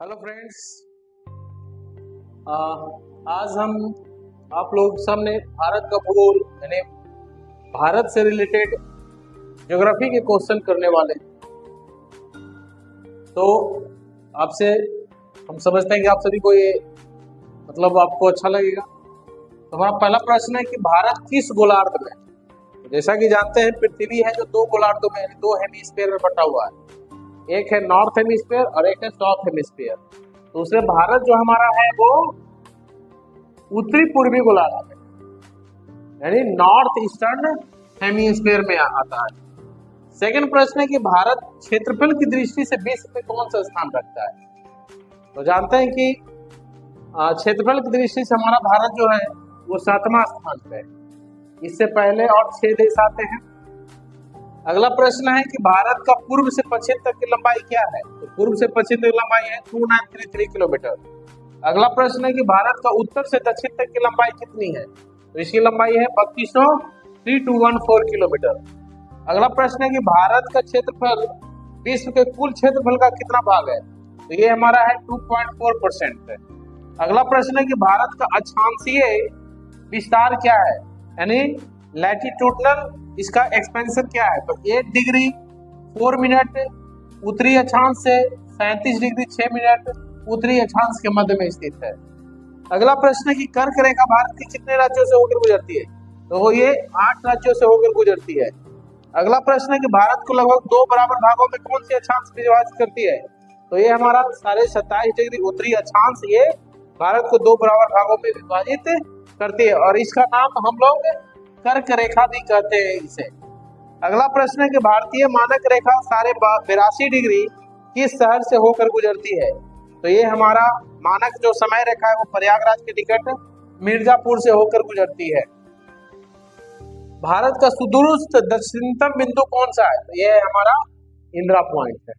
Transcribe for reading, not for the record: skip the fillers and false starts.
Hello friends, आज हम आप लोग सामने भारत का भूगोल यानी भारत से रिलेटेड ज्योग्राफी के क्वेश्चन करने वाले। तो आपसे हम समझते हैं कि आप सभी को ये आपको अच्छा लगेगा। तो हमारा पहला प्रश्न है कि भारत किस गोलार्ध में, जैसा कि जानते हैं पृथ्वी है जो दो गोलार्धों में दो हेमिस्फीयर में बटा हुआ है, एक है नॉर्थ हेमिस्फीयर और एक है साउथ हेमिस्फीयर। तो उसमें भारत जो हमारा है वो उत्तरी पूर्वी गोलार्ध में यानी नॉर्थ ईस्टर्न हेमिस्फीयर में आता है। सेकंड प्रश्न है कि भारत क्षेत्रफल की दृष्टि से विश्व में कौन सा स्थान रखता है। तो जानते हैं कि क्षेत्रफल की दृष्टि से हमारा भारत जो है वो 7वां स्थान पे है। इससे पहले और 6 देश आते हैं। अगला प्रश्न है कि भारत का पूर्व से पश्चिम तक की लंबाई क्या है। तो पूर्व से पश्चिम तक की लंबाई है 2933 किलोमीटर। अगला प्रश्न है कि भारत का उत्तर से दक्षिण तक की लंबाई कितनी है। तो इसकी लंबाई है 3214 किलोमीटर। अगला प्रश्न है कि भारत का क्षेत्रफल विश्व के कुल क्षेत्रफल का कितना भाग है। तो ये हमारा है 2.4% है। अगला प्रश्न है कि भारत का अक्षांशीय विस्तार क्या है यानी लैटिट्यूडनल इसका एक्सपेंशन क्या है। तो 8 डिग्री 4 मिनट उत्तरी अक्षांश से 37 डिग्री 6 मिनट उत्तरी अक्षांश के मध्य में स्थित है। अगला प्रश्न है कि कर्क रेखा भारत के कितने राज्यों से होकर गुजरती है। तो ये 8 राज्यों से होकर गुजरती है। अगला प्रश्न है कि भारत को लगभग 2 बराबर भागों में कौन सी अक्षांश विभाजित करती है। तो ये हमारा 27.5 डिग्री उत्तरी अक्षांश ये भारत को 2 बराबर भागों में विभाजित करती है और इसका नाम हम लोग कर्क रेखा भी कहते हैं इसे। अगला प्रश्न है कि भारतीय मानक रेखा 82.5 डिग्री किस शहर से होकर गुजरती है। तो ये हमारा मानक जो समय रेखा है वो प्रयागराज के निकट मिर्जापुर से होकर गुजरती है। भारत का सुदूरस्थ दक्षिणतम बिंदु कौन सा है। तो ये हमारा इंदिरा पॉइंट है।